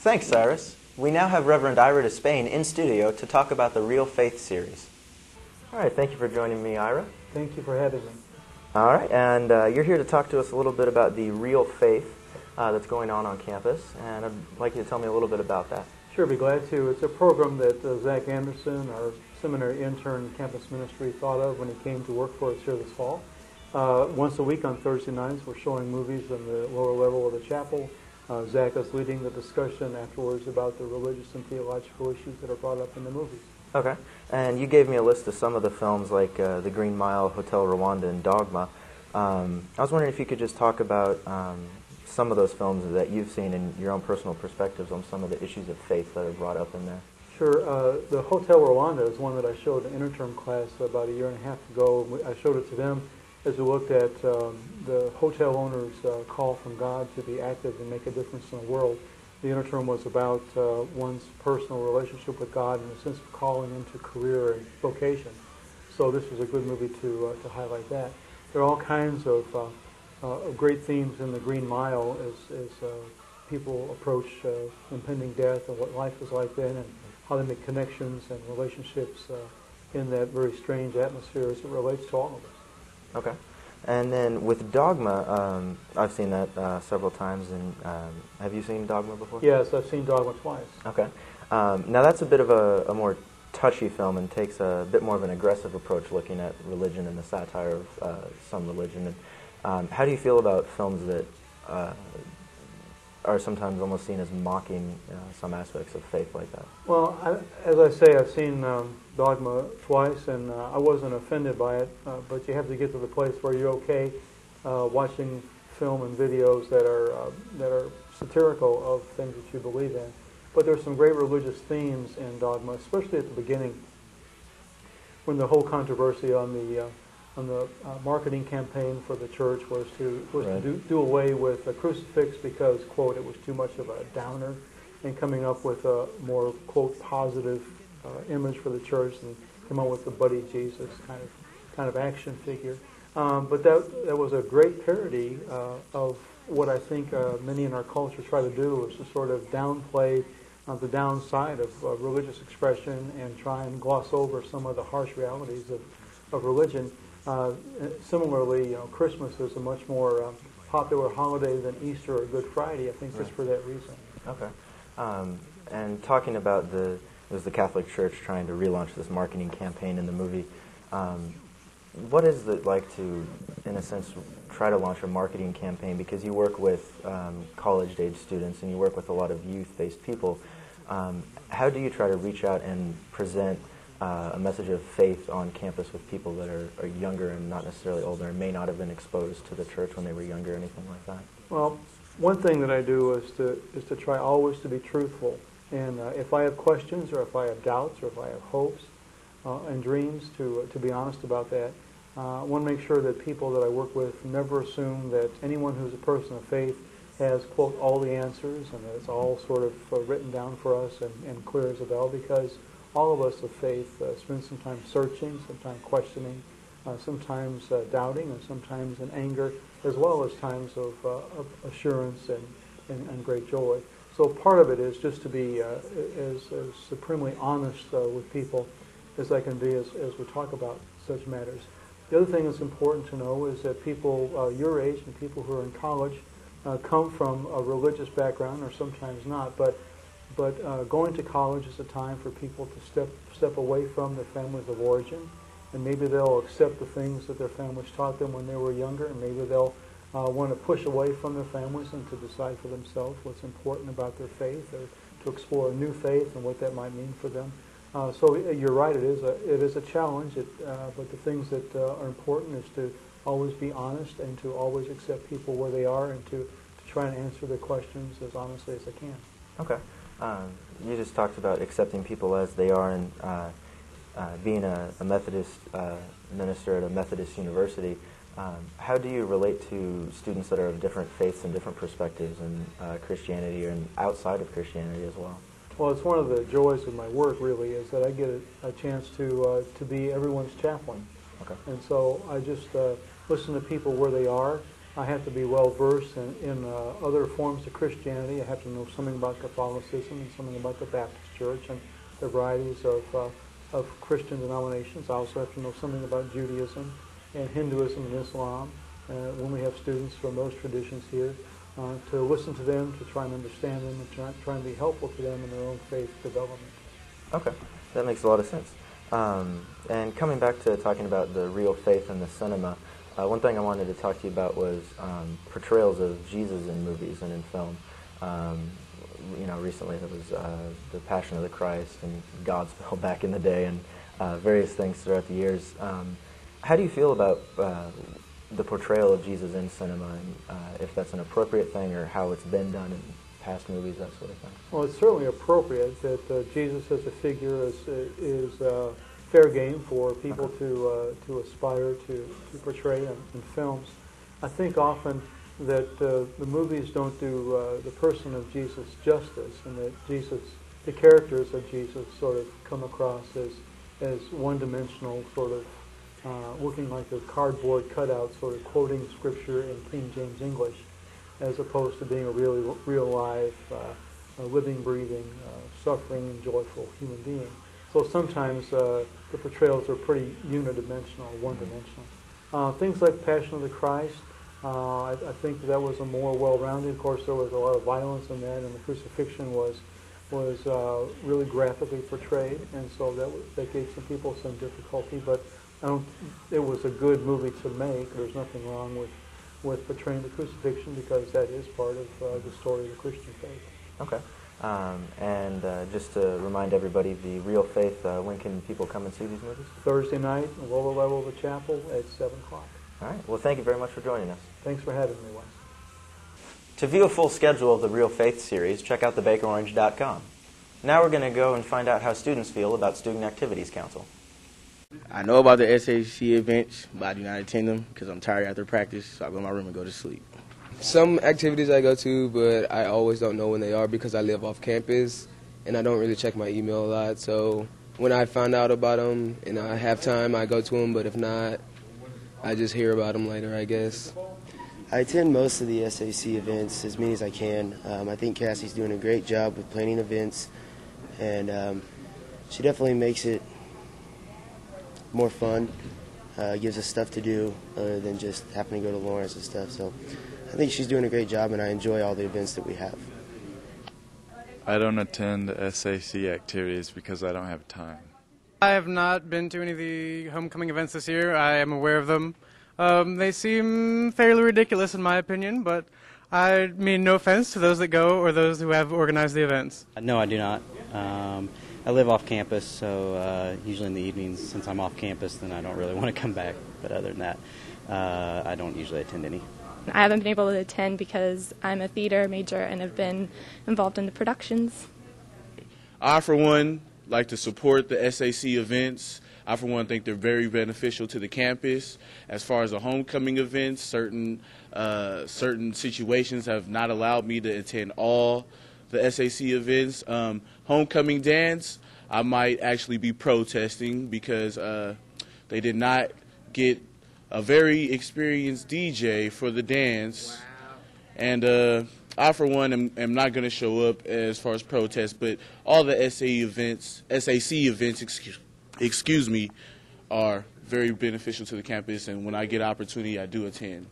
Thanks, Cyrus. We now have Reverend Ira DeSpain in studio to talk about the Real Faith series. All right, thank you for joining me, Ira. Thank you for having me. All right, and you're here to talk to us a little bit about the Real Faith that's going on campus, and I'd like you to tell me a little bit about that. Sure, be glad to. It's a program that Zach Anderson, our seminary intern in campus ministry, thought of when he came to work for us here this fall. Once a week on Thursday nights, we're showing movies in the lower level of the chapel. Zach is leading the discussion afterwards about the religious and theological issues that are brought up in the movies. Okay, and you gave me a list of some of the films like The Green Mile, Hotel Rwanda, and Dogma. I was wondering if you could just talk about some of those films that you've seen and your own personal perspectives on some of the issues of faith that are brought up in there. Sure. The Hotel Rwanda is one that I showed an interterm class about a year and a half ago. I showed it to them as we looked at the hotel owner's call from God to be active and make a difference in the world. The interterm was about one's personal relationship with God and a sense of calling into career and vocation. So this was a good movie to highlight that. There are all kinds of great themes in The Green Mile as people approach impending death and what life is like then and how they make connections and relationships in that very strange atmosphere as it relates to all of us. Okay. And then with Dogma, I've seen that several times. And have you seen Dogma before? Yes, I've seen Dogma twice. Okay. Now that's a bit of a more touchy film and takes a bit more of an aggressive approach looking at religion and the satire of some religion. And how do you feel about films that are sometimes almost seen as mocking some aspects of faith like that? Well, as I say, I've seen Dogma twice, and I wasn't offended by it, but you have to get to the place where you're okay watching film and videos that are satirical of things that you believe in. But there's some great religious themes in Dogma, especially at the beginning, when the whole controversy on the marketing campaign for the church was to do away with a crucifix because, quote, it was too much of a downer, and coming up with a more, quote, positive image for the church and come up with the Buddy Jesus kind of action figure. But that was a great parody of what I think many in our culture try to do, is to sort of downplay the downside of religious expression and try and gloss over some of the harsh realities of religion. Similarly, Christmas is a much more popular holiday than Easter or Good Friday, I think, just for that reason. Okay. And talking about it was the Catholic Church trying to relaunch this marketing campaign in the movie. What is it like to, in a sense, try to launch a marketing campaign? Because you work with college-age students and you work with a lot of youth-based people. How do you try to reach out and present a message of faith on campus with people that are younger and not necessarily older and may not have been exposed to the church when they were younger or anything like that? Well, one thing that I do is to try always to be truthful. And if I have questions or if I have doubts or if I have hopes and dreams, to be honest about that. I want to make sure that people that I work with never assume that anyone who's a person of faith has, quote, all the answers and that it's all sort of written down for us and clear as a bell, because all of us of faith spend some time searching, sometimes questioning, sometimes doubting, and sometimes in anger, as well as times of assurance and great joy. So part of it is just to be as supremely honest with people as I can be as we talk about such matters. The other thing that's important to know is that people your age and people who are in college come from a religious background, or sometimes not, but going to college is a time for people to step away from their families of origin, and maybe they'll accept the things that their families taught them when they were younger, and maybe they'll want to push away from their families and to decide for themselves what's important about their faith, or to explore a new faith and what that might mean for them. So you're right, it is a challenge, but the things that are important is to always be honest and to always accept people where they are and to try and answer their questions as honestly as I can. Okay. You just talked about accepting people as they are and being a Methodist minister at a Methodist university. How do you relate to students that are of different faiths and different perspectives in Christianity and outside of Christianity as well? Well, it's one of the joys of my work, really, is that I get a chance to be everyone's chaplain. Okay. And so I just listen to people where they are I have to be well versed in other forms of Christianity. I have to know something about Catholicism and something about the Baptist Church and the varieties of Christian denominations. I also have to know something about Judaism and Hinduism and Islam when we have students from those traditions here, to listen to them, to try and understand them, and try and be helpful to them in their own faith development. Okay, that makes a lot of sense. And coming back to talking about the real faith in the cinema, one thing I wanted to talk to you about was portrayals of Jesus in movies and in film. Recently there was The Passion of the Christ and Godspell back in the day, and various things throughout the years. How do you feel about the portrayal of Jesus in cinema, and if that's an appropriate thing or how it's been done in past movies, that sort of thing? Well, it's certainly appropriate that Jesus as a figure is fair game for people to aspire to portray in films. I think often that the movies don't do the person of Jesus justice, and that the characters of Jesus sort of come across as one-dimensional, sort of looking like a cardboard cutout, sort of quoting scripture in King James English, as opposed to being a real life, living, breathing, suffering, and joyful human being. So sometimes the portrayals are pretty unidimensional, one-dimensional. Things like Passion of the Christ, I think that was a more well-rounded. Of course, there was a lot of violence in that, and the crucifixion was really graphically portrayed, and so that gave some people some difficulty. But it was a good movie to make. There's nothing wrong with portraying the crucifixion, because that is part of the story of the Christian faith. Okay. And just to remind everybody, the Real Faith, when can people come and see these movies? Thursday night, lower level of the chapel at 7 o'clock. All right. Well, thank you very much for joining us. Thanks for having me, Wes. To view a full schedule of the Real Faith series, check out thebakerorange.com. Now we're going to go and find out how students feel about Student Activities Council. I know about the SAC events, but I do not attend them because I'm tired after practice, so I go in my room and go to sleep. Some activities I go to, but I always don't know when they are because I live off campus, and I don't really check my email a lot. So when I find out about them and I have time, I go to them, but if not, I just hear about them later, I guess. I attend most of the SAC events, as many as I can. I think Cassie's doing a great job with planning events, and she definitely makes it more fun, gives us stuff to do other than just having to go to Lawrence and stuff. So I think she's doing a great job, and I enjoy all the events that we have. I don't attend the SAC activities because I don't have time. I have not been to any of the homecoming events this year. I am aware of them. They seem fairly ridiculous in my opinion, but I mean no offense to those that go or those who have organized the events. No, I do not. I live off campus, so usually in the evenings, since I'm off campus, then I don't really want to come back. But other than that, I don't usually attend any. I haven't been able to attend because I'm a theater major and have been involved in the productions. I, for one, like to support the SAC events. I, for one, think they're very beneficial to the campus. As far as the homecoming events, certain situations have not allowed me to attend all the SAC events. Homecoming dance, I might actually be protesting because they did not get a very experienced DJ for the dance. And I, for one, am not going to show up as far as protest, but all the SAC events, excuse me, are very beneficial to the campus, and when I get opportunity, I do attend.